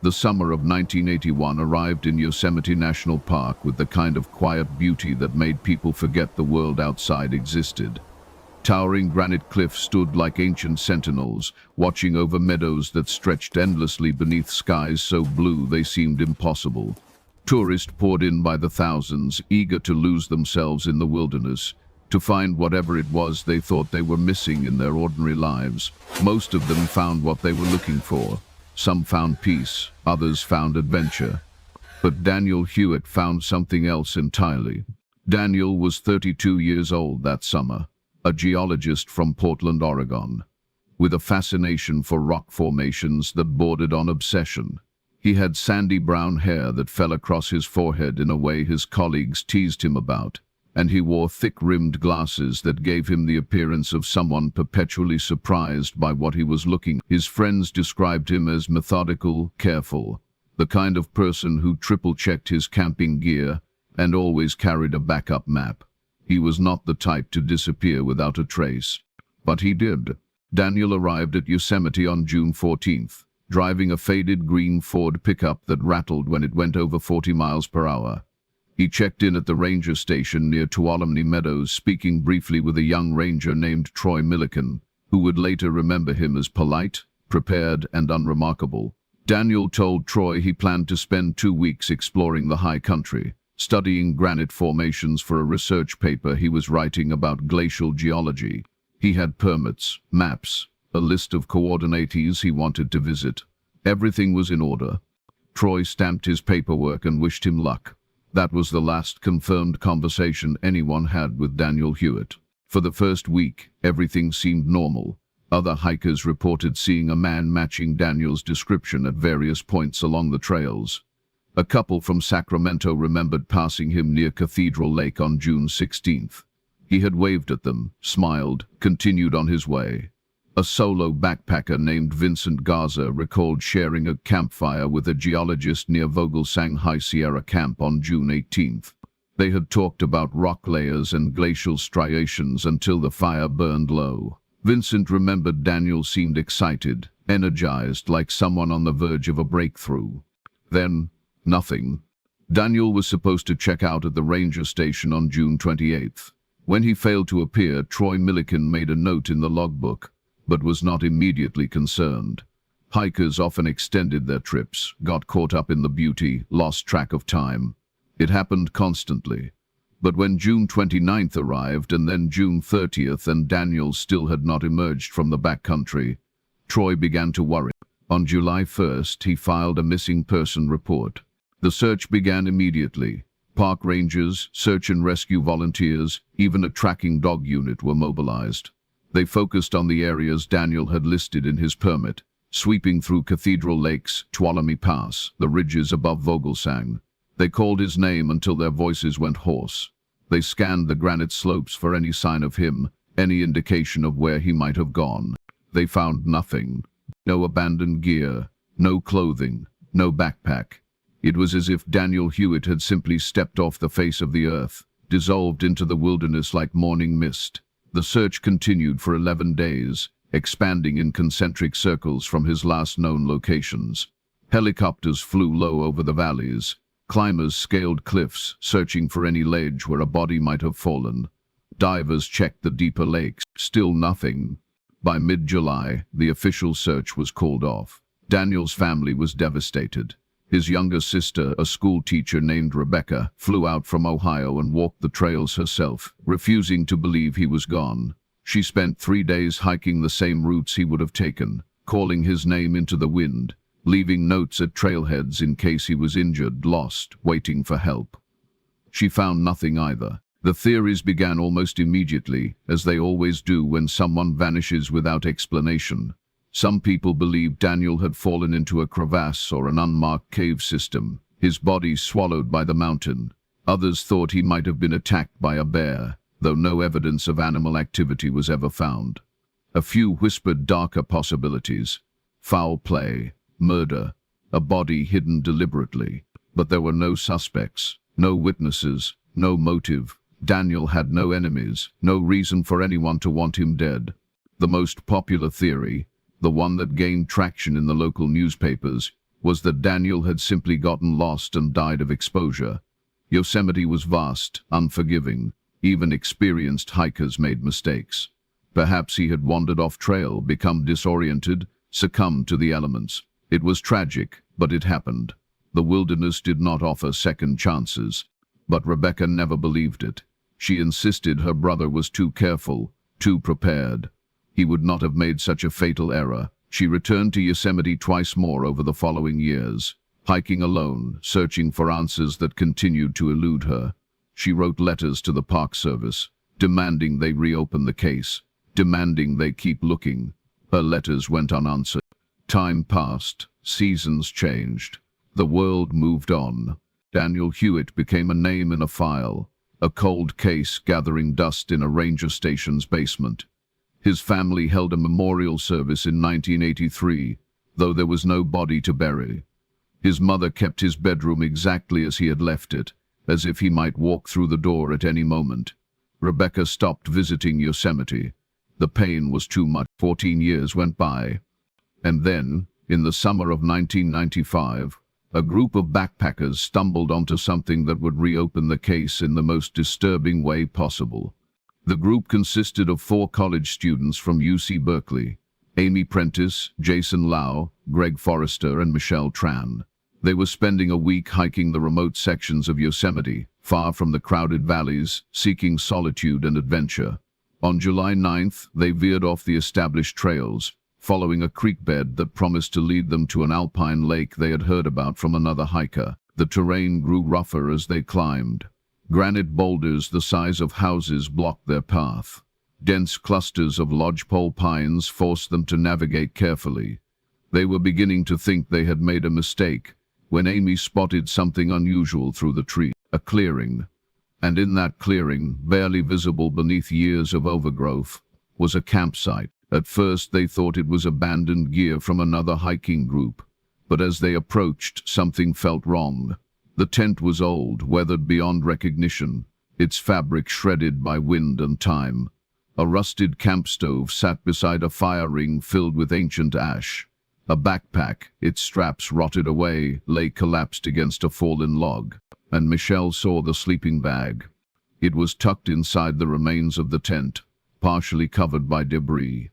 The summer of 1981 arrived in Yosemite National Park with the kind of quiet beauty that made people forget the world outside existed. Towering granite cliffs stood like ancient sentinels, watching over meadows that stretched endlessly beneath skies so blue they seemed impossible. Tourists poured in by the thousands, eager to lose themselves in the wilderness, to find whatever it was they thought they were missing in their ordinary lives. Most of them found what they were looking for. Some found peace, others found adventure. But Daniel Hewitt found something else entirely. Daniel was 32 years old that summer, a geologist from Portland, Oregon, with a fascination for rock formations that bordered on obsession. He had sandy brown hair that fell across his forehead in a way his colleagues teased him about, and he wore thick-rimmed glasses that gave him the appearance of someone perpetually surprised by what he was looking. His friends described him as methodical, careful, the kind of person who triple-checked his camping gear and always carried a backup map. He was not the type to disappear without a trace. But he did. Daniel arrived at Yosemite on June 14th, driving a faded green Ford pickup that rattled when it went over 40 miles per hour. He checked in at the ranger station near Tuolumne Meadows, speaking briefly with a young ranger named Troy Milliken, who would later remember him as polite, prepared, and unremarkable. Daniel told Troy he planned to spend 2 weeks exploring the high country, studying granite formations for a research paper he was writing about glacial geology. He had permits, maps, a list of coordinates he wanted to visit. Everything was in order. Troy stamped his paperwork and wished him luck. That was the last confirmed conversation anyone had with Daniel Hewitt. For the first week, everything seemed normal. Other hikers reported seeing a man matching Daniel's description at various points along the trails. A couple from Sacramento remembered passing him near Cathedral Lake on June 16th. He had waved at them, smiled, continued on his way. A solo backpacker named Vincent Garza recalled sharing a campfire with a geologist near Vogelsang High Sierra Camp on June 18th. They had talked about rock layers and glacial striations until the fire burned low. Vincent remembered Daniel seemed excited, energized, like someone on the verge of a breakthrough. Then, nothing. Daniel was supposed to check out at the ranger station on June 28th. When he failed to appear, Troy Milliken made a note in the logbook, but was not immediately concerned. Hikers often extended their trips, got caught up in the beauty, lost track of time. It happened constantly. But when June 29th arrived and then June 30th and Daniel still had not emerged from the backcountry, Troy began to worry. On July 1st, he filed a missing person report. The search began immediately. Park rangers, search and rescue volunteers, even a tracking dog unit were mobilized. They focused on the areas Daniel had listed in his permit, sweeping through Cathedral Lakes, Tuolumne Pass, the ridges above Vogelsang. They called his name until their voices went hoarse. They scanned the granite slopes for any sign of him, any indication of where he might have gone. They found nothing. No abandoned gear, no clothing, no backpack. It was as if Daniel Hewitt had simply stepped off the face of the earth, dissolved into the wilderness like morning mist. The search continued for 11 days, expanding in concentric circles from his last known locations. Helicopters flew low over the valleys. Climbers scaled cliffs, searching for any ledge where a body might have fallen. Divers checked the deeper lakes. Still nothing. By mid-July, the official search was called off. Daniel's family was devastated. His younger sister, a school teacher named Rebecca, flew out from Ohio and walked the trails herself, refusing to believe he was gone. She spent 3 days hiking the same routes he would have taken, calling his name into the wind, leaving notes at trailheads in case he was injured, lost, waiting for help. She found nothing either. The theories began almost immediately, as they always do when someone vanishes without explanation. Some people believed Daniel had fallen into a crevasse or an unmarked cave system, his body swallowed by the mountain. Others thought he might have been attacked by a bear, though no evidence of animal activity was ever found. A few whispered darker possibilities: foul play, murder, a body hidden deliberately. But there were no suspects, no witnesses, no motive. Daniel had no enemies, no reason for anyone to want him dead. The most popular theory, the one that gained traction in the local newspapers, was that Daniel had simply gotten lost and died of exposure. Yosemite was vast, unforgiving. Even experienced hikers made mistakes. Perhaps he had wandered off trail, become disoriented, succumbed to the elements. It was tragic, but it happened. The wilderness did not offer second chances. But Rebecca never believed it. She insisted her brother was too careful, too prepared. He would not have made such a fatal error. She returned to Yosemite twice more over the following years, hiking alone, searching for answers that continued to elude her. She wrote letters to the Park Service, demanding they reopen the case, demanding they keep looking. Her letters went unanswered. Time passed, seasons changed. The world moved on. Daniel Hewitt became a name in a file, a cold case gathering dust in a ranger station's basement. His family held a memorial service in 1983, though there was no body to bury. His mother kept his bedroom exactly as he had left it, as if he might walk through the door at any moment. Rebecca stopped visiting Yosemite. The pain was too much. 14 years went by. And then, in the summer of 1995, a group of backpackers stumbled onto something that would reopen the case in the most disturbing way possible. The group consisted of 4 college students from UC Berkeley: Amy Prentice, Jason Lau, Greg Forrester, and Michelle Tran. They were spending a week hiking the remote sections of Yosemite, far from the crowded valleys, seeking solitude and adventure. On July 9th, they veered off the established trails, following a creek bed that promised to lead them to an alpine lake they had heard about from another hiker. The terrain grew rougher as they climbed. Granite boulders the size of houses blocked their path. Dense clusters of lodgepole pines forced them to navigate carefully. They were beginning to think they had made a mistake when Amy spotted something unusual through the tree, a clearing. And in that clearing, barely visible beneath years of overgrowth, was a campsite. At first they thought it was abandoned gear from another hiking group, but as they approached, something felt wrong. The tent was old, weathered beyond recognition, its fabric shredded by wind and time. A rusted camp stove sat beside a fire ring filled with ancient ash. A backpack, its straps rotted away, lay collapsed against a fallen log, and Michelle saw the sleeping bag. It was tucked inside the remains of the tent, partially covered by debris.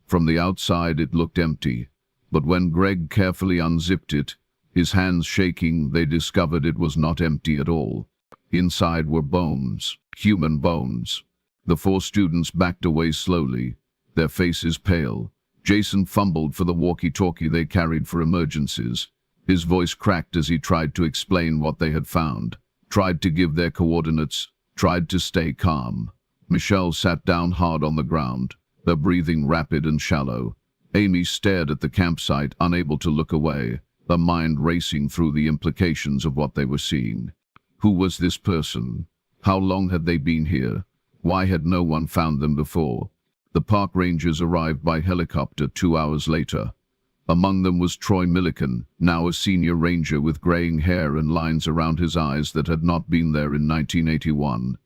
From the outside it looked empty, but when Greg carefully unzipped it, his hands shaking, they discovered it was not empty at all. Inside were bones, human bones. The 4 students backed away slowly, their faces pale. Jason fumbled for the walkie-talkie they carried for emergencies. His voice cracked as he tried to explain what they had found, tried to give their coordinates, tried to stay calm. Michelle sat down hard on the ground, her breathing rapid and shallow. Amy stared at the campsite, unable to look away, her mind racing through the implications of what they were seeing. Who was this person? How long had they been here? Why had no one found them before? The park rangers arrived by helicopter 2 hours later. Among them was Troy Milliken, now a senior ranger with graying hair and lines around his eyes that had not been there in 1981.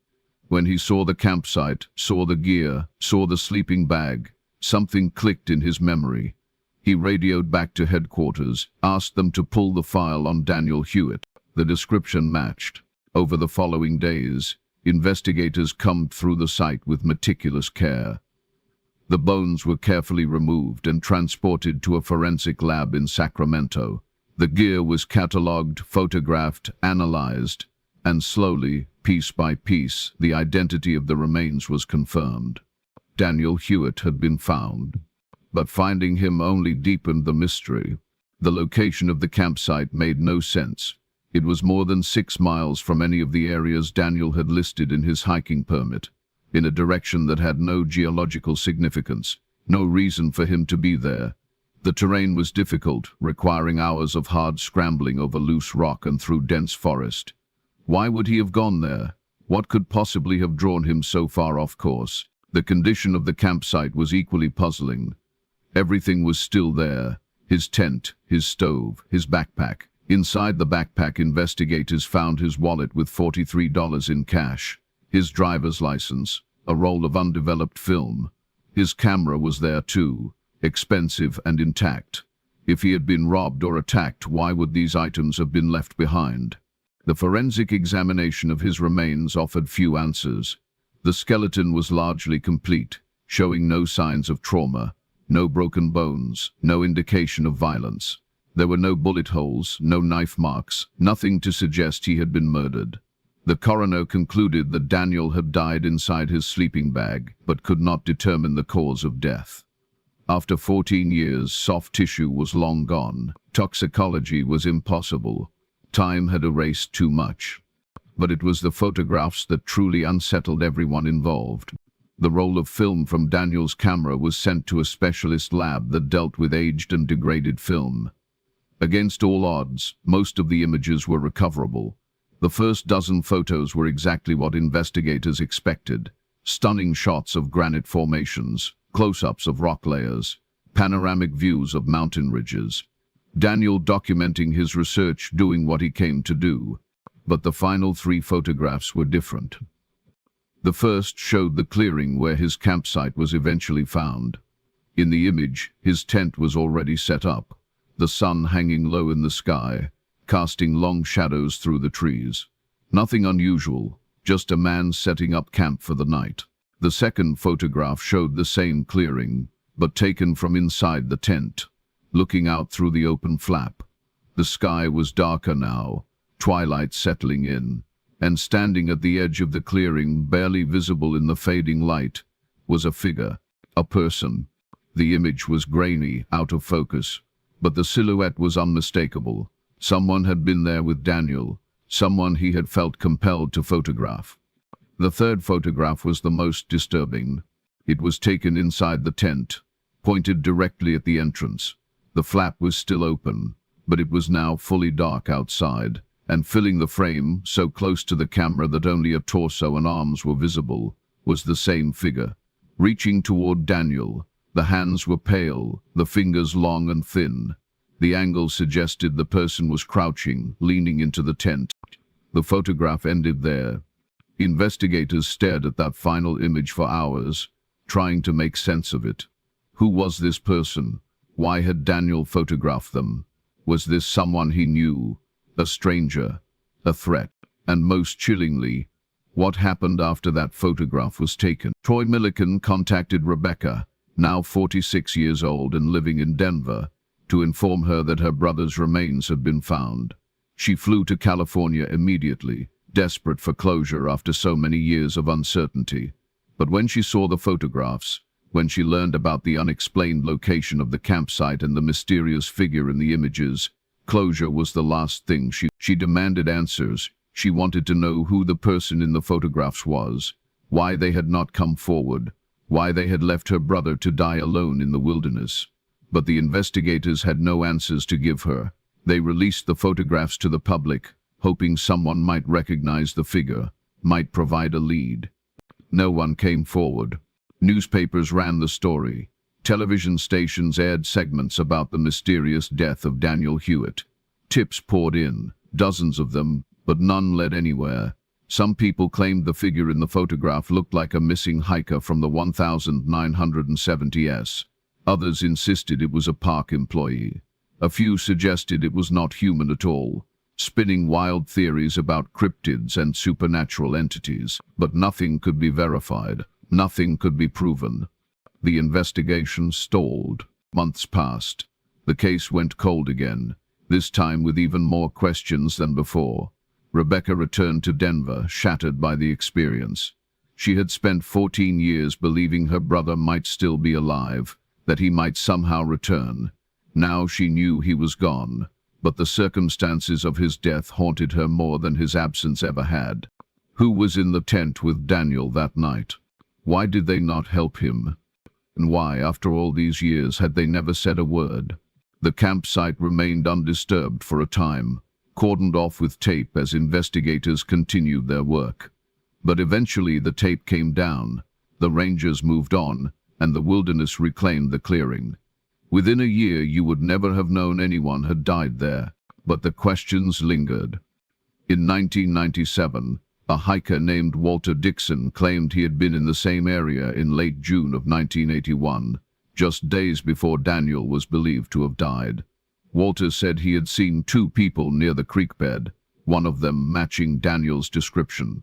When he saw the campsite, saw the gear, saw the sleeping bag, something clicked in his memory. He radioed back to headquarters, asked them to pull the file on Daniel Hewitt. The description matched. Over the following days, investigators combed through the site with meticulous care. The bones were carefully removed and transported to a forensic lab in Sacramento. The gear was catalogued, photographed, analyzed, and slowly, piece by piece, the identity of the remains was confirmed. Daniel Hewitt had been found, but finding him only deepened the mystery. The location of the campsite made no sense. It was more than 6 miles from any of the areas Daniel had listed in his hiking permit, in a direction that had no geological significance, no reason for him to be there. The terrain was difficult, requiring hours of hard scrambling over loose rock and through dense forest. Why would he have gone there? What could possibly have drawn him so far off course? The condition of the campsite was equally puzzling. Everything was still there: his tent, his stove, his backpack. Inside the backpack, investigators found his wallet with $43 in cash, his driver's license, a roll of undeveloped film. His camera was there too, expensive and intact. If he had been robbed or attacked, why would these items have been left behind? The forensic examination of his remains offered few answers. The skeleton was largely complete, showing no signs of trauma, no broken bones, no indication of violence. There were no bullet holes, no knife marks, nothing to suggest he had been murdered. The coroner concluded that Daniel had died inside his sleeping bag, but could not determine the cause of death. After 14 years, soft tissue was long gone. Toxicology was impossible. Time had erased too much. But it was the photographs that truly unsettled everyone involved. The roll of film from Daniel's camera was sent to a specialist lab that dealt with aged and degraded film. Against all odds, most of the images were recoverable. The first dozen photos were exactly what investigators expected. Stunning shots of granite formations, close-ups of rock layers, panoramic views of mountain ridges. Daniel documenting his research, doing what he came to do. But the final 3 photographs were different. The first showed the clearing where his campsite was eventually found. In the image, his tent was already set up, the sun hanging low in the sky, casting long shadows through the trees. Nothing unusual, just a man setting up camp for the night. The second photograph showed the same clearing, but taken from inside the tent, looking out through the open flap. The sky was darker now, twilight settling in, and standing at the edge of the clearing, barely visible in the fading light, was a figure, a person. The image was grainy, out of focus, but the silhouette was unmistakable. Someone had been there with Daniel, someone he had felt compelled to photograph. The third photograph was the most disturbing. It was taken inside the tent, pointed directly at the entrance. The flap was still open, but it was now fully dark outside, and filling the frame, so close to the camera that only a torso and arms were visible, was the same figure. Reaching toward Daniel, the hands were pale, the fingers long and thin. The angle suggested the person was crouching, leaning into the tent. The photograph ended there. Investigators stared at that final image for hours, trying to make sense of it. Who was this person? Why had Daniel photographed them? Was this someone he knew? A stranger? A threat? And most chillingly, what happened after that photograph was taken? Troy Milliken contacted Rebecca, now 46 years old and living in Denver, to inform her that her brother's remains had been found. She flew to California immediately, desperate for closure after so many years of uncertainty. But when she saw the photographs, when she learned about the unexplained location of the campsite and the mysterious figure in the images, closure was the last thing she demanded answers. She wanted to know who the person in the photographs was, why they had not come forward, why they had left her brother to die alone in the wilderness. But the investigators had no answers to give her. They released the photographs to the public, hoping someone might recognize the figure, might provide a lead. No one came forward. Newspapers ran the story. Television stations aired segments about the mysterious death of Daniel Hewitt. Tips poured in, dozens of them, but none led anywhere. Some people claimed the figure in the photograph looked like a missing hiker from the 1970s. Others insisted it was a park employee. A few suggested it was not human at all, spinning wild theories about cryptids and supernatural entities. But nothing could be verified. Nothing could be proven. The investigation stalled. Months passed. The case went cold again, this time with even more questions than before. Rebecca returned to Denver, shattered by the experience. She had spent 14 years believing her brother might still be alive, that he might somehow return. Now she knew he was gone, but the circumstances of his death haunted her more than his absence ever had. Who was in the tent with Daniel that night? Why did they not help him? And why, after all these years, had they never said a word? The campsite remained undisturbed for a time, cordoned off with tape as investigators continued their work. But eventually the tape came down, the rangers moved on, and the wilderness reclaimed the clearing. Within a year you would never have known anyone had died there, but the questions lingered. In 1997, a hiker named Walter Dixon claimed he had been in the same area in late June of 1981, just days before Daniel was believed to have died. Walter said he had seen two people near the creek bed, one of them matching Daniel's description.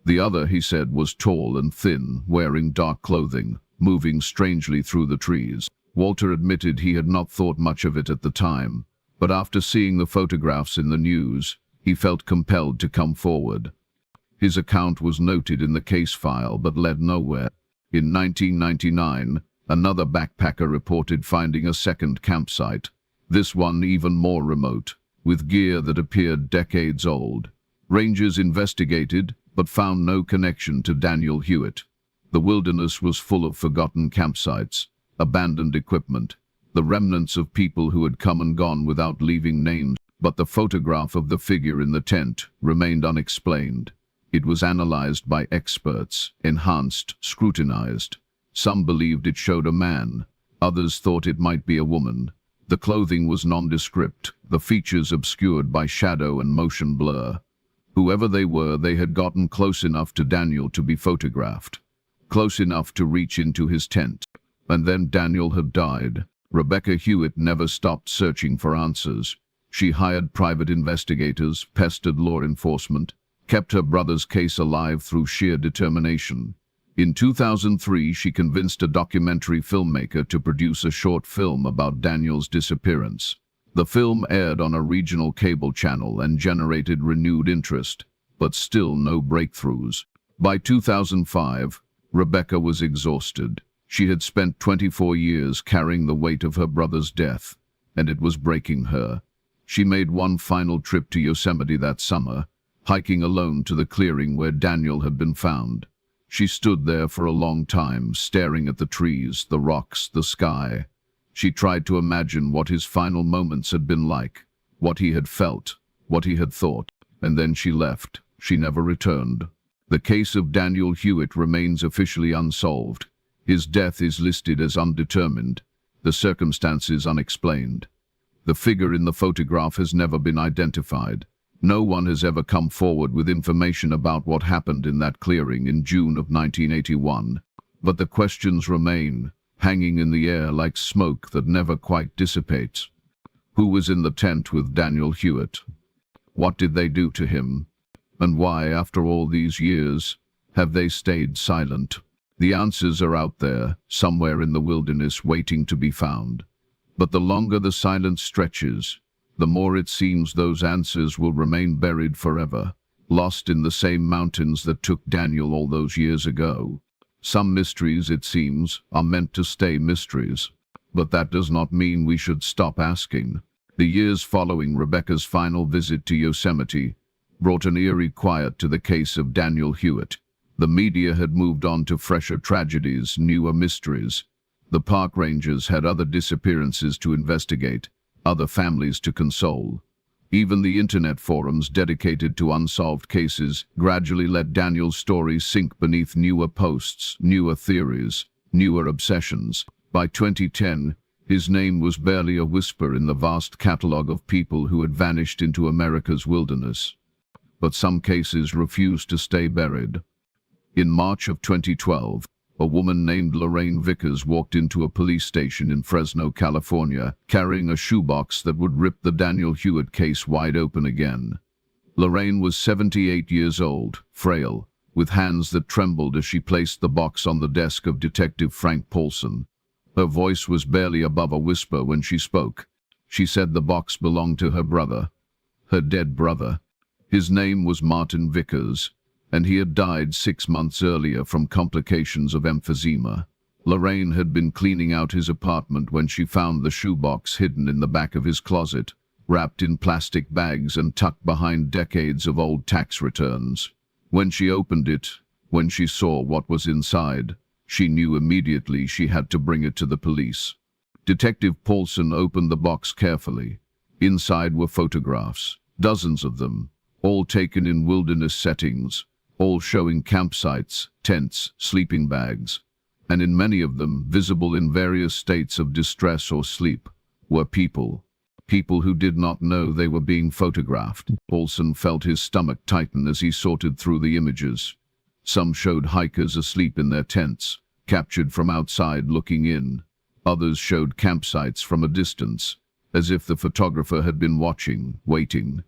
The other, he said, was tall and thin, wearing dark clothing, moving strangely through the trees. Walter admitted he had not thought much of it at the time, but after seeing the photographs in the news, he felt compelled to come forward. His account was noted in the case file but led nowhere. In 1999, another backpacker reported finding a second campsite, this one even more remote, with gear that appeared decades old. Rangers investigated, but found no connection to Daniel Hewitt. The wilderness was full of forgotten campsites, abandoned equipment, the remnants of people who had come and gone without leaving names, but the photograph of the figure in the tent remained unexplained. It was analyzed by experts, enhanced, scrutinized. Some believed it showed a man, others thought it might be a woman. The clothing was nondescript, the features obscured by shadow and motion blur. Whoever they were, they had gotten close enough to Daniel to be photographed, close enough to reach into his tent. And then Daniel had died. Rebecca Hewitt never stopped searching for answers. She hired private investigators, pestered law enforcement, kept her brother's case alive through sheer determination. In 2003, she convinced a documentary filmmaker to produce a short film about Daniel's disappearance. The film aired on a regional cable channel and generated renewed interest, but still no breakthroughs. By 2005, Rebecca was exhausted. She had spent 24 years carrying the weight of her brother's death, and it was breaking her. She made one final trip to Yosemite that summer, hiking alone to the clearing where Daniel had been found. She stood there for a long time, staring at the trees, the rocks, the sky. She tried to imagine what his final moments had been like, what he had felt, what he had thought, and then she left. She never returned. The case of Daniel Hewitt remains officially unsolved. His death is listed as undetermined, the circumstances unexplained. The figure in the photograph has never been identified. No one has ever come forward with information about what happened in that clearing in June of 1981. But the questions remain, hanging in the air like smoke that never quite dissipates. Who was in the tent with Daniel Hewitt? What did they do to him? And why, after all these years, have they stayed silent? The answers are out there, somewhere in the wilderness, waiting to be found. But the longer the silence stretches, the more it seems those answers will remain buried forever, lost in the same mountains that took Daniel all those years ago. Some mysteries, it seems, are meant to stay mysteries, but that does not mean we should stop asking. The years following Rebecca's final visit to Yosemite brought an eerie quiet to the case of Daniel Hewitt. The media had moved on to fresher tragedies, newer mysteries. The park rangers had other disappearances to investigate, other families to console. Even the internet forums dedicated to unsolved cases gradually let Daniel's story sink beneath newer posts, newer theories, newer obsessions. By 2010, his name was barely a whisper in the vast catalogue of people who had vanished into America's wilderness. But some cases refused to stay buried. In March of 2012, a woman named Lorraine Vickers walked into a police station in Fresno, California, carrying a shoebox that would rip the Daniel Hewitt case wide open again. Lorraine was 78 years old, frail, with hands that trembled as she placed the box on the desk of Detective Frank Paulson. Her voice was barely above a whisper when she spoke. She said the box belonged to her brother, her dead brother. His name was Martin Vickers, and he had died 6 months earlier from complications of emphysema. Lorraine had been cleaning out his apartment when she found the shoebox hidden in the back of his closet, wrapped in plastic bags and tucked behind decades of old tax returns. When she opened it, when she saw what was inside, she knew immediately she had to bring it to the police. Detective Paulson opened the box carefully. Inside were photographs, dozens of them, all taken in wilderness settings, all showing campsites, tents, sleeping bags, and in many of them, visible in various states of distress or sleep, were people who did not know they were being photographed. Paulson felt his stomach tighten as he sorted through the images. Some showed hikers asleep in their tents, captured from outside looking in. Others showed campsites from a distance, as if the photographer had been watching, waiting.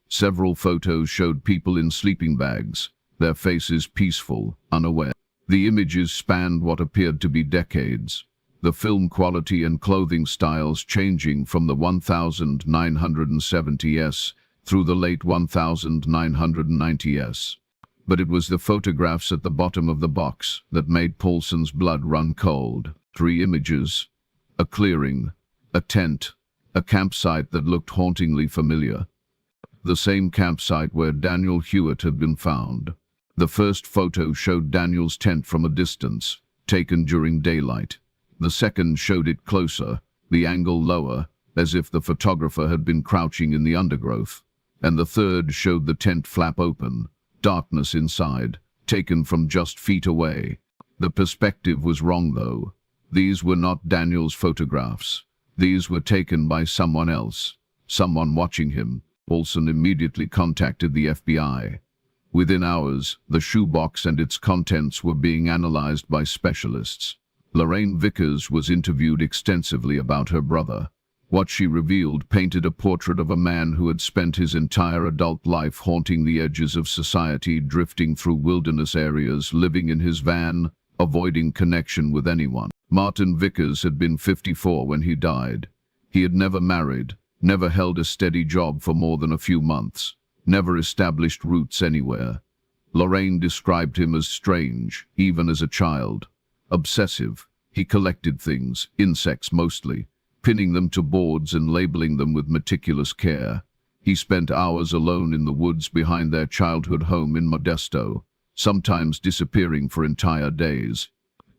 Several photos showed people in sleeping bags, their faces peaceful, unaware. The images spanned what appeared to be decades, the film quality and clothing styles changing from the 1970s through the late 1990s. But it was the photographs at the bottom of the box that made Paulson's blood run cold. 3 images: a clearing, a tent, a campsite that looked hauntingly familiar. The same campsite where Daniel Hewitt had been found. The first photo showed Daniel's tent from a distance, taken during daylight. The second showed it closer, the angle lower, as if the photographer had been crouching in the undergrowth. And the third showed the tent flap open, darkness inside, taken from just feet away. The perspective was wrong, though. These were not Daniel's photographs. These were taken by someone else, someone watching him. Paulson immediately contacted the FBI. Within hours, the shoebox and its contents were being analyzed by specialists. Lorraine Vickers was interviewed extensively about her brother. What she revealed painted a portrait of a man who had spent his entire adult life haunting the edges of society, drifting through wilderness areas, living in his van, avoiding connection with anyone. Martin Vickers had been 54 when he died. He had never married, never held a steady job for more than a few months, never established roots anywhere. Lorraine described him as strange, even as a child. Obsessive, he collected things, insects mostly, pinning them to boards and labeling them with meticulous care. He spent hours alone in the woods behind their childhood home in Modesto, sometimes disappearing for entire days.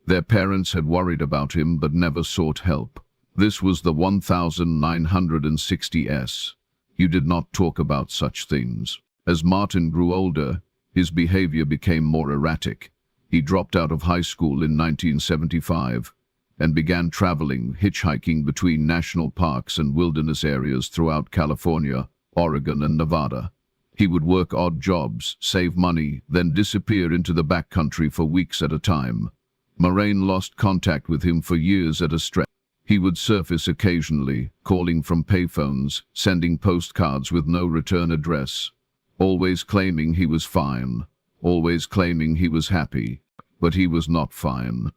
Their parents had worried about him but never sought help. This was the 1960s. You did not talk about such things. As Martin grew older, his behavior became more erratic. He dropped out of high school in 1975 and began traveling, hitchhiking between national parks and wilderness areas throughout California, Oregon, and Nevada. He would work odd jobs, save money, then disappear into the backcountry for weeks at a time. Moraine lost contact with him for years at a stretch. He would surface occasionally, calling from payphones, sending postcards with no return address, always claiming he was fine, always claiming he was happy, but he was not fine.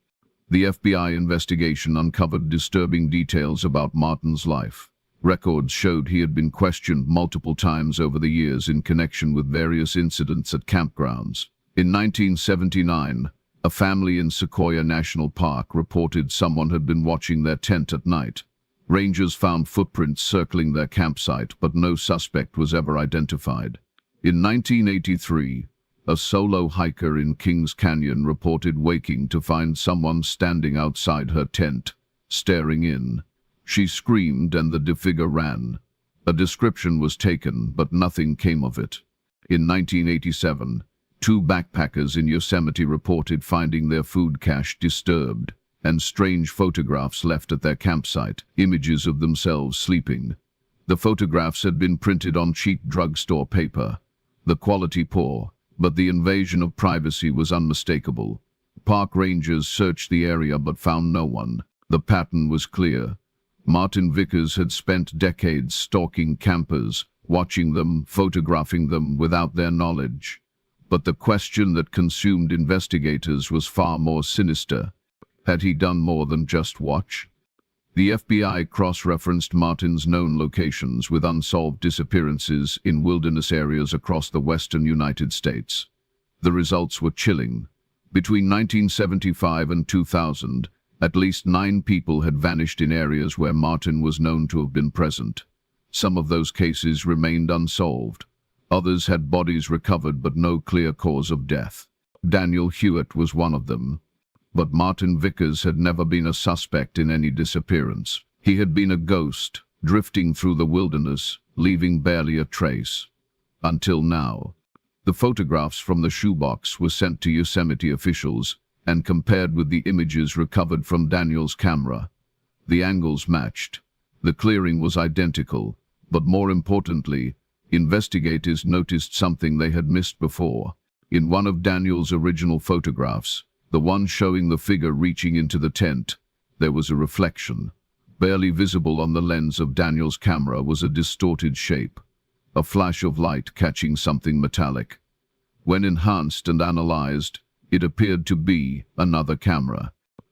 The FBI investigation uncovered disturbing details about Martin's life. Records showed he had been questioned multiple times over the years in connection with various incidents at campgrounds. In 1979, a family in Sequoia National Park reported someone had been watching their tent at night. Rangers found footprints circling their campsite, but no suspect was ever identified. In 1983, a solo hiker in Kings Canyon reported waking to find someone standing outside her tent, staring in. She screamed and the figure ran. A description was taken, but nothing came of it. In 1987, 2 backpackers in Yosemite reported finding their food cache disturbed, and strange photographs left at their campsite, images of themselves sleeping. The photographs had been printed on cheap drugstore paper, the quality poor, but the invasion of privacy was unmistakable. Park rangers searched the area but found no one. The pattern was clear. Martin Vickers had spent decades stalking campers, watching them, photographing them without their knowledge. But the question that consumed investigators was far more sinister. Had he done more than just watch? The FBI cross-referenced Martin's known locations with unsolved disappearances in wilderness areas across the western United States. The results were chilling. Between 1975 and 2000, at least 9 people had vanished in areas where Martin was known to have been present. Some of those cases remained unsolved. Others had bodies recovered but no clear cause of death. Daniel Hewitt was one of them. But Martin Vickers had never been a suspect in any disappearance. He had been a ghost, drifting through the wilderness, leaving barely a trace. Until now. The photographs from the shoebox were sent to Yosemite officials and compared with the images recovered from Daniel's camera. The angles matched. The clearing was identical, but more importantly, investigators noticed something they had missed before. In one of Daniel's original photographs, the one showing the figure reaching into the tent, there was a reflection. Barely visible on the lens of Daniel's camera was a distorted shape, a flash of light catching something metallic. When enhanced and analyzed, it appeared to be another camera.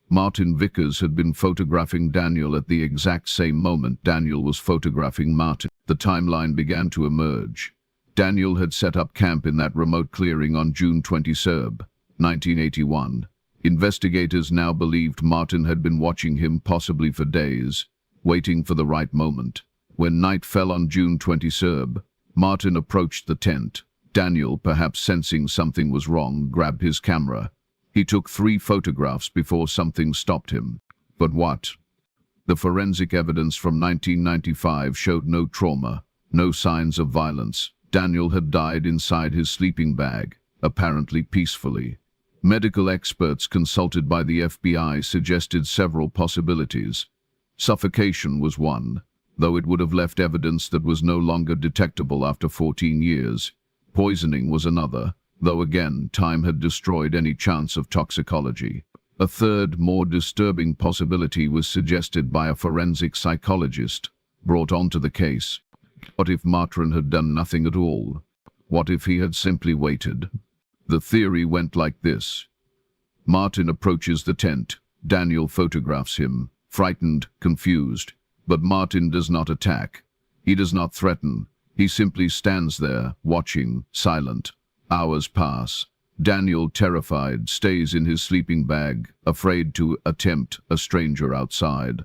Martin Vickers had been photographing Daniel at the exact same moment Daniel was photographing Martin. The timeline began to emerge. Daniel had set up camp in that remote clearing on June 23, 1981. Investigators now believed Martin had been watching him possibly for days, waiting for the right moment. When night fell on June 23, Martin approached the tent. Daniel, perhaps sensing something was wrong, grabbed his camera. He took 3 photographs before something stopped him. But what? The forensic evidence from 1995 showed no trauma, no signs of violence. Daniel had died inside his sleeping bag, apparently peacefully. Medical experts consulted by the FBI suggested several possibilities. Suffocation was one, though it would have left evidence that was no longer detectable after 14 years. Poisoning was another, though again time had destroyed any chance of toxicology. A third, more disturbing possibility was suggested by a forensic psychologist brought onto the case. What if Martin had done nothing at all? What if he had simply waited? The theory went like this. Martin approaches the tent. Daniel photographs him, frightened, confused. But Martin does not attack. He does not threaten. He simply stands there, watching, silent. Hours pass. Daniel, terrified, stays in his sleeping bag, afraid to attempt a stranger outside.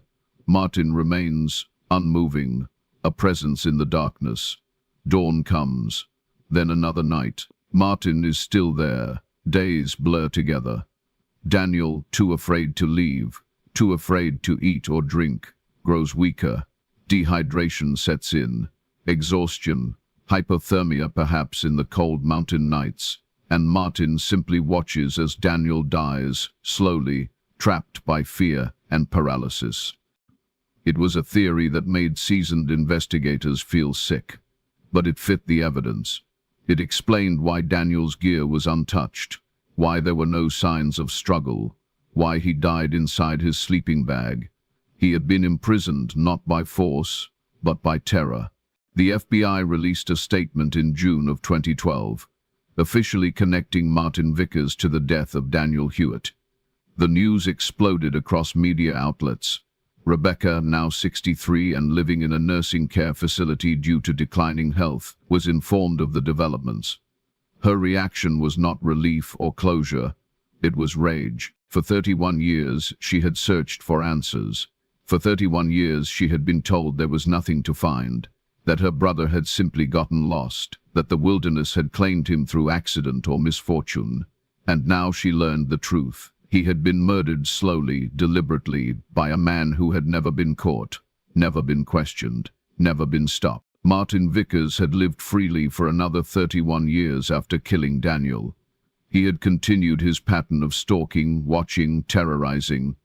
Martin remains, unmoving, a presence in the darkness. Dawn comes. Then another night. Martin is still there. Days blur together. Daniel, too afraid to leave, too afraid to eat or drink, grows weaker. Dehydration sets in. Exhaustion, hypothermia perhaps in the cold mountain nights, and Martin simply watches as Daniel dies, slowly, trapped by fear and paralysis. It was a theory that made seasoned investigators feel sick, but it fit the evidence. It explained why Daniel's gear was untouched, why there were no signs of struggle, why he died inside his sleeping bag. He had been imprisoned not by force, but by terror. The FBI released a statement in June of 2012, officially connecting Martin Vickers to the death of Daniel Hewitt. The news exploded across media outlets. Rebecca, now 63 and living in a nursing care facility due to declining health, was informed of the developments. Her reaction was not relief or closure, it was rage. For 31 years, she had searched for answers. For 31 years, she had been told there was nothing to find, that her brother had simply gotten lost, that the wilderness had claimed him through accident or misfortune. And now she learned the truth. He had been murdered slowly, deliberately, by a man who had never been caught, never been questioned, never been stopped. Martin Vickers had lived freely for another 31 years after killing Daniel. He had continued his pattern of stalking, watching, terrorizing,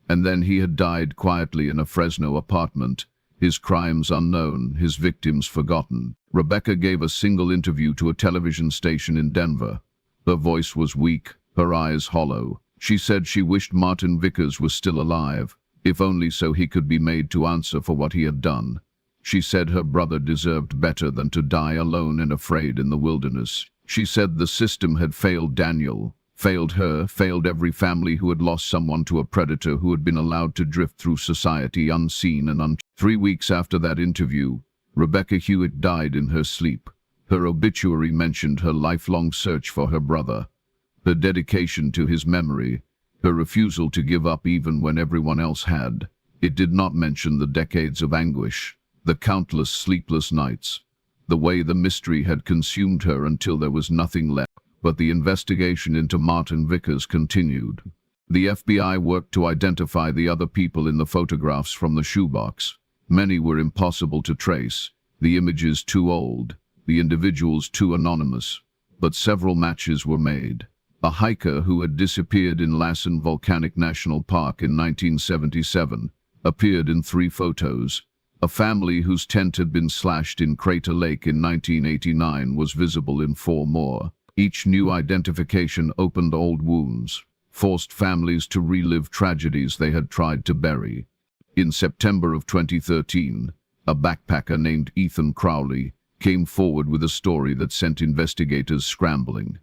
and then he had died quietly in a Fresno apartment, his crimes unknown, his victims forgotten. Rebecca gave a single interview to a television station in Denver. Her voice was weak, her eyes hollow. She said she wished Martin Vickers was still alive, if only so he could be made to answer for what he had done. She said her brother deserved better than to die alone and afraid in the wilderness. She said the system had failed Daniel, failed her, failed every family who had lost someone to a predator who had been allowed to drift through society unseen and 3 weeks after that interview, Rebecca Hewitt died in her sleep. Her obituary mentioned her lifelong search for her brother, her dedication to his memory, her refusal to give up even when everyone else had. It did not mention the decades of anguish, the countless sleepless nights, the way the mystery had consumed her until there was nothing left. But the investigation into Martin Vickers continued. The FBI worked to identify the other people in the photographs from the shoebox. Many were impossible to trace, the images too old, the individuals too anonymous. But several matches were made. A hiker who had disappeared in Lassen Volcanic National Park in 1977 appeared in 3 photos. A family whose tent had been slashed in Crater Lake in 1989 was visible in 4 more. Each new identification opened old wounds, forced families to relive tragedies they had tried to bury. In September of 2013, a backpacker named Ethan Crowley came forward with a story that sent investigators scrambling.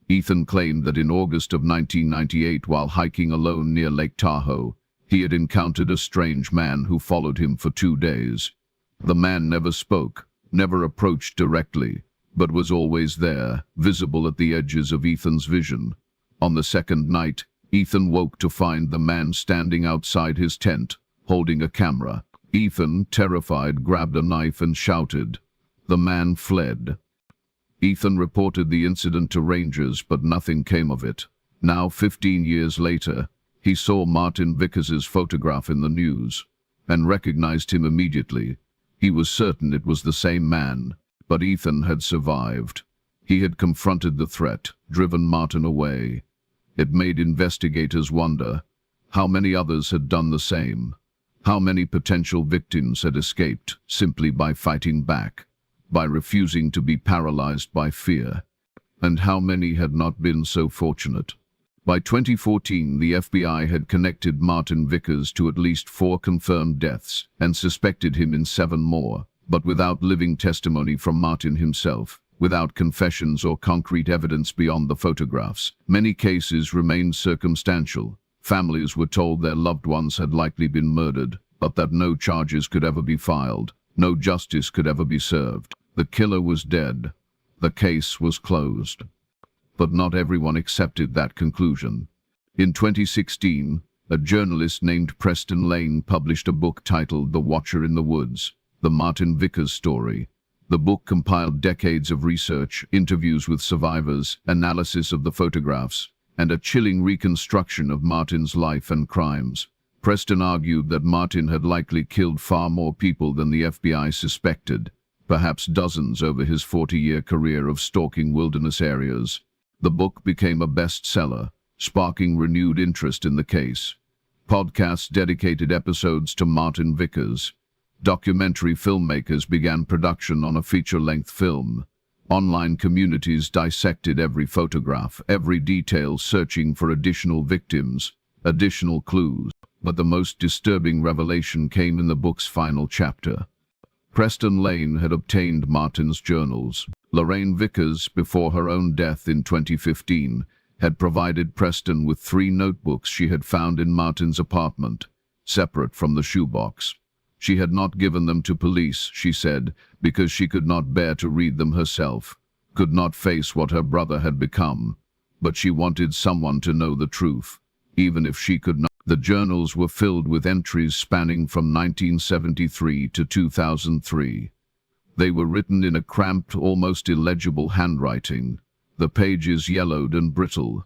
Ethan claimed that in August of 1998, while hiking alone near Lake Tahoe, he had encountered a strange man who followed him for 2 days. The man never spoke, never approached directly, but was always there, visible at the edges of Ethan's vision. On the second night, Ethan woke to find the man standing outside his tent, holding a camera. Ethan, terrified, grabbed a knife and shouted. The man fled. Ethan reported the incident to rangers, but nothing came of it. Now, 15 years later, he saw Martin Vickers' photograph in the news and recognized him immediately. He was certain it was the same man, but Ethan had survived. He had confronted the threat, driven Martin away. It made investigators wonder how many others had done the same. How many potential victims had escaped simply by fighting back, by refusing to be paralyzed by fear, and how many had not been so fortunate. By 2014, the FBI had connected Martin Vickers to at least 4 confirmed deaths and suspected him in 7 more, but without living testimony from Martin himself, without confessions or concrete evidence beyond the photographs. Many cases remained circumstantial. Families were told their loved ones had likely been murdered, but that no charges could ever be filed, no justice could ever be served. The killer was dead. The case was closed. But not everyone accepted that conclusion. In 2016, a journalist named Preston Lane published a book titled The Watcher in the Woods, the Martin Vickers story. The book compiled decades of research, interviews with survivors, analysis of the photographs, and a chilling reconstruction of Martin's life and crimes. Preston argued that Martin had likely killed far more people than the FBI suspected, perhaps dozens over his 40-year career of stalking wilderness areas. The book became a bestseller, sparking renewed interest in the case. Podcasts dedicated episodes to Martin Vickers. Documentary filmmakers began production on a feature-length film. Online communities dissected every photograph, every detail, searching for additional victims, additional clues. But the most disturbing revelation came in the book's final chapter. Preston Lane had obtained Martin's journals. Lorraine Vickers, before her own death in 2015, had provided Preston with 3 notebooks she had found in Martin's apartment, separate from the shoebox. She had not given them to police, she said, because she could not bear to read them herself, could not face what her brother had become. But she wanted someone to know the truth, even if she could not. The journals were filled with entries spanning from 1973 to 2003. They were written in a cramped, almost illegible handwriting, the pages yellowed and brittle,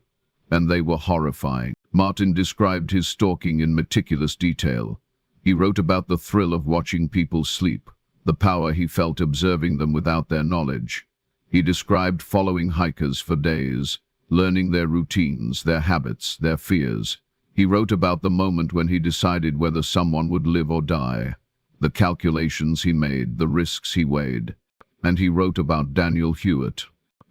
and they were horrifying. Martin described his stalking in meticulous detail. He wrote about the thrill of watching people sleep, the power he felt observing them without their knowledge. He described following hikers for days, learning their routines, their habits, their fears. He wrote about the moment when he decided whether someone would live or die, the calculations he made, the risks he weighed. And he wrote about Daniel Hewitt.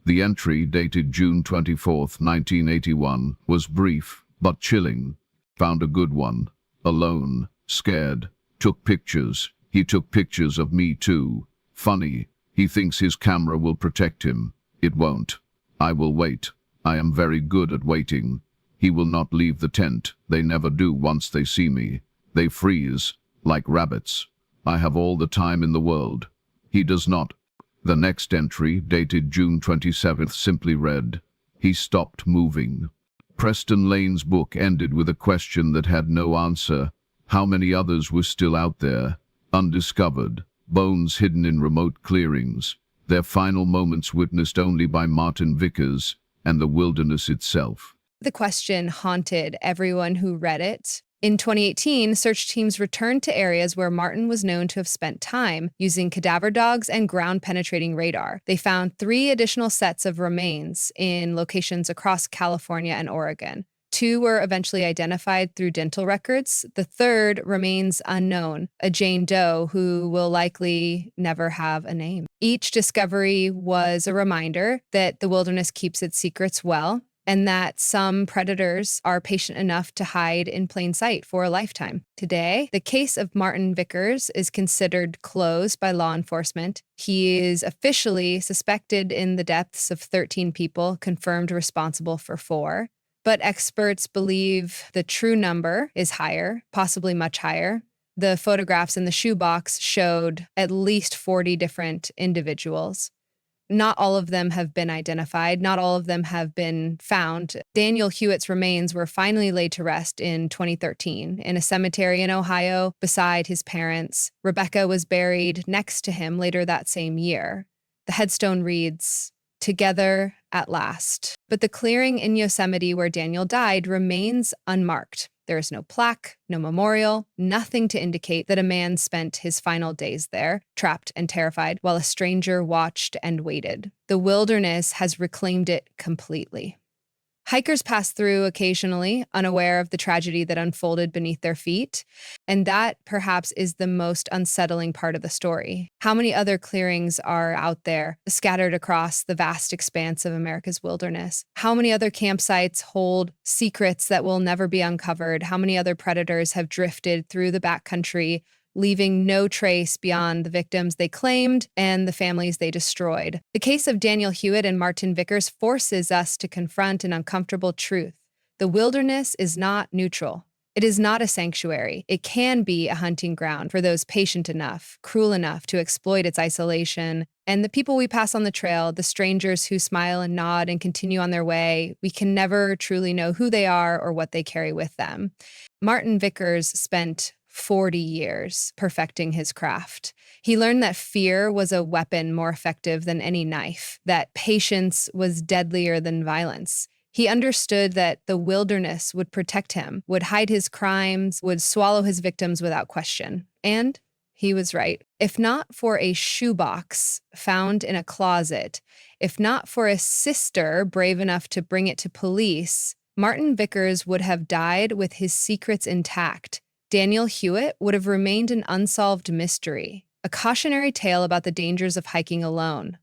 The entry, dated June 24, 1981, was brief but chilling. Found a good one. Alone. Scared. Took pictures. He took pictures of me too. Funny. He thinks his camera will protect him. It won't. I will wait. I am very good at waiting. He will not leave the tent. They never do once they see me. They freeze, like rabbits. I have all the time in the world. He does not. The next entry, dated June 27th, simply read, "He stopped moving." Preston Lane's book ended with a question that had no answer. How many others were still out there, undiscovered, bones hidden in remote clearings, their final moments witnessed only by Martin Vickers and the wilderness itself? The question haunted everyone who read it. In 2018, search teams returned to areas where Martin was known to have spent time using cadaver dogs and ground-penetrating radar. They found 3 additional sets of remains in locations across California and Oregon. 2 were eventually identified through dental records. The third remains unknown, a Jane Doe who will likely never have a name. Each discovery was a reminder that the wilderness keeps its secrets well, and that some predators are patient enough to hide in plain sight for a lifetime. Today, the case of Martin Vickers is considered closed by law enforcement. He is officially suspected in the deaths of 13 people, confirmed responsible for 4. But experts believe the true number is higher, possibly much higher. The photographs in the shoebox showed at least 40 different individuals. Not all of them have been identified. Not all of them have been found. Daniel Hewitt's remains were finally laid to rest in 2013 in a cemetery in Ohio beside his parents. Rebecca was buried next to him later that same year. The headstone reads, "Together at last." But the clearing in Yosemite where Daniel died remains unmarked. There is no plaque, no memorial, nothing to indicate that a man spent his final days there, trapped and terrified, while a stranger watched and waited. The wilderness has reclaimed it completely. Hikers pass through occasionally, unaware of the tragedy that unfolded beneath their feet, and that perhaps is the most unsettling part of the story. How many other clearings are out there, scattered across the vast expanse of America's wilderness? How many other campsites hold secrets that will never be uncovered? How many other predators have drifted through the backcountry, leaving no trace beyond the victims they claimed and the families they destroyed? The case of Daniel Hewitt and Martin Vickers forces us to confront an uncomfortable truth. The wilderness is not neutral. It is not a sanctuary. It can be a hunting ground for those patient enough, cruel enough to exploit its isolation. And the people we pass on the trail, the strangers who smile and nod and continue on their way, we can never truly know who they are or what they carry with them. Martin Vickers spent 40 years perfecting his craft. He learned that fear was a weapon more effective than any knife, that patience was deadlier than violence. He understood that the wilderness would protect him, would hide his crimes, would swallow his victims without question. And he was right. If not for a shoebox found in a closet, if not for a sister brave enough to bring it to police, Martin Vickers would have died with his secrets intact. Daniel Hewitt would have remained an unsolved mystery, a cautionary tale about the dangers of hiking alone.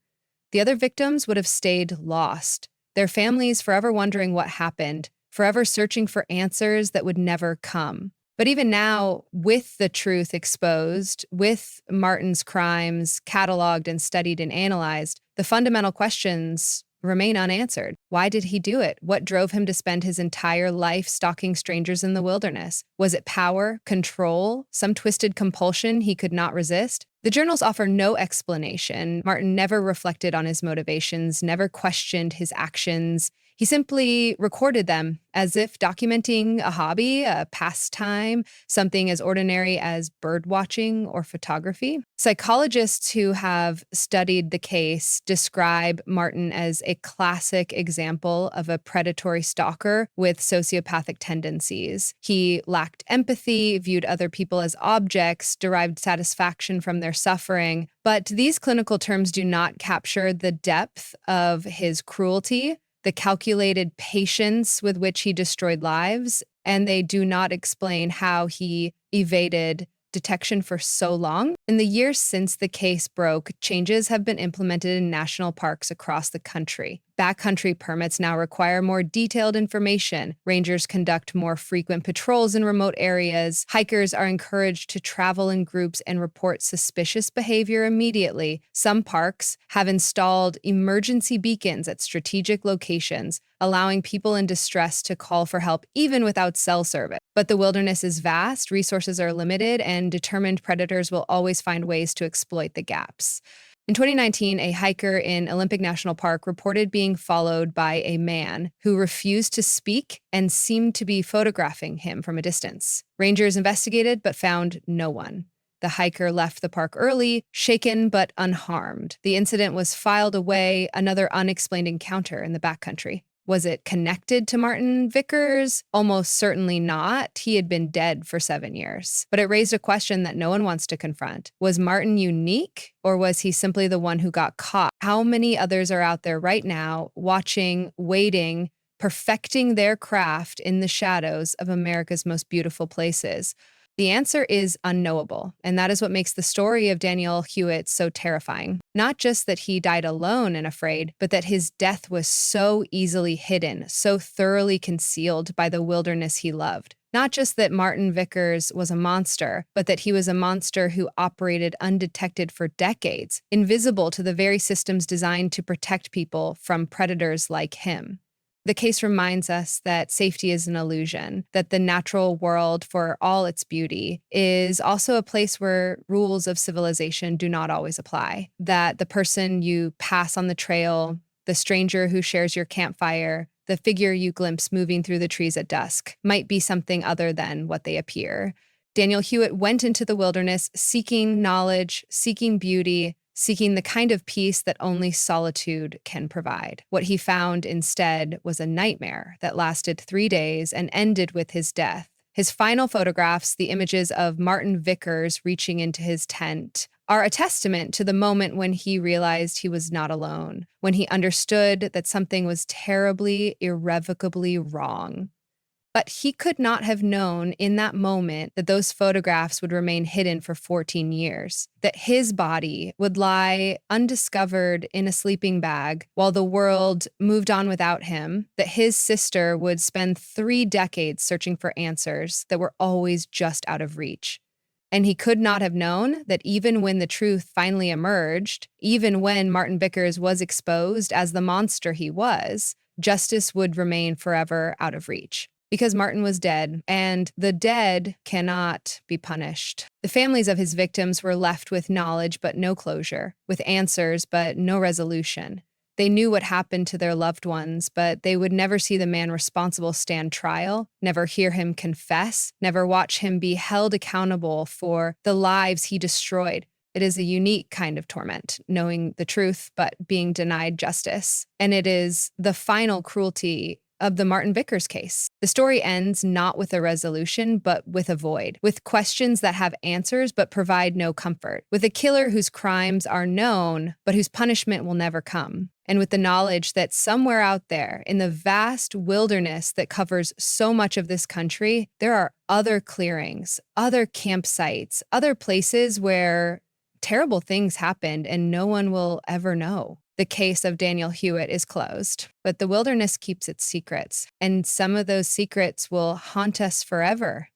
The other victims would have stayed lost, their families forever wondering what happened, forever searching for answers that would never come. But even now, with the truth exposed, with Martin's crimes cataloged and studied and analyzed, the fundamental questions remain unanswered. Why did he do it? What drove him to spend his entire life stalking strangers in the wilderness? Was it power, control, some twisted compulsion he could not resist? The journals offer no explanation. Martin never reflected on his motivations, never questioned his actions. He simply recorded them as if documenting a hobby, a pastime, something as ordinary as bird watching or photography. Psychologists who have studied the case describe Martin as a classic example of a predatory stalker with sociopathic tendencies. He lacked empathy, viewed other people as objects, derived satisfaction from their suffering. But these clinical terms do not capture the depth of his cruelty, the calculated patience with which he destroyed lives, and they do not explain how he evaded detection for so long. In the years since the case broke, changes have been implemented in national parks across the country. Backcountry permits now require more detailed information. Rangers conduct more frequent patrols in remote areas. Hikers are encouraged to travel in groups and report suspicious behavior immediately. Some parks have installed emergency beacons at strategic locations, allowing people in distress to call for help even without cell service. But the wilderness is vast, resources are limited, and determined predators will always find ways to exploit the gaps. In 2019, a hiker in Olympic National Park reported being followed by a man who refused to speak and seemed to be photographing him from a distance. Rangers investigated but found no one. The hiker left the park early, shaken but unharmed. The incident was filed away, another unexplained encounter in the backcountry. Was it connected to Martin Vickers? Almost certainly not. He had been dead for 7 years. But it raised a question that no one wants to confront. Was Martin unique, or was he simply the one who got caught? How many others are out there right now, watching, waiting, perfecting their craft in the shadows of America's most beautiful places? The answer is unknowable, and that is what makes the story of Daniel Hewitt so terrifying. Not just that he died alone and afraid, but that his death was so easily hidden, so thoroughly concealed by the wilderness he loved. Not just that Martin Vickers was a monster, but that he was a monster who operated undetected for decades, invisible to the very systems designed to protect people from predators like him. The case reminds us that safety is an illusion, that the natural world, for all its beauty, is also a place where rules of civilization do not always apply, that the person you pass on the trail, the stranger who shares your campfire, the figure you glimpse moving through the trees at dusk might be something other than what they appear. Daniel Hewitt went into the wilderness seeking knowledge, seeking beauty, seeking the kind of peace that only solitude can provide. What he found instead was a nightmare that lasted 3 days and ended with his death. His final photographs, the images of Martin Vickers reaching into his tent, are a testament to the moment when he realized he was not alone, when he understood that something was terribly, irrevocably wrong. But he could not have known in that moment that those photographs would remain hidden for 14 years, that his body would lie undiscovered in a sleeping bag while the world moved on without him, that his sister would spend 3 decades searching for answers that were always just out of reach. And he could not have known that even when the truth finally emerged, even when Martin Vickers was exposed as the monster he was, justice would remain forever out of reach. Because Martin was dead, and the dead cannot be punished. The families of his victims were left with knowledge but no closure, with answers but no resolution. They knew what happened to their loved ones, but they would never see the man responsible stand trial, never hear him confess, never watch him be held accountable for the lives he destroyed. It is a unique kind of torment, knowing the truth but being denied justice. And it is the final cruelty of the Martin Vickers case. The story ends not with a resolution, but with a void, with questions that have answers but provide no comfort, with a killer whose crimes are known, but whose punishment will never come, and with the knowledge that somewhere out there, in the vast wilderness that covers so much of this country, there are other clearings, other campsites, other places where terrible things happened and no one will ever know. The case of Daniel Hewitt is closed, but the wilderness keeps its secrets, and some of those secrets will haunt us forever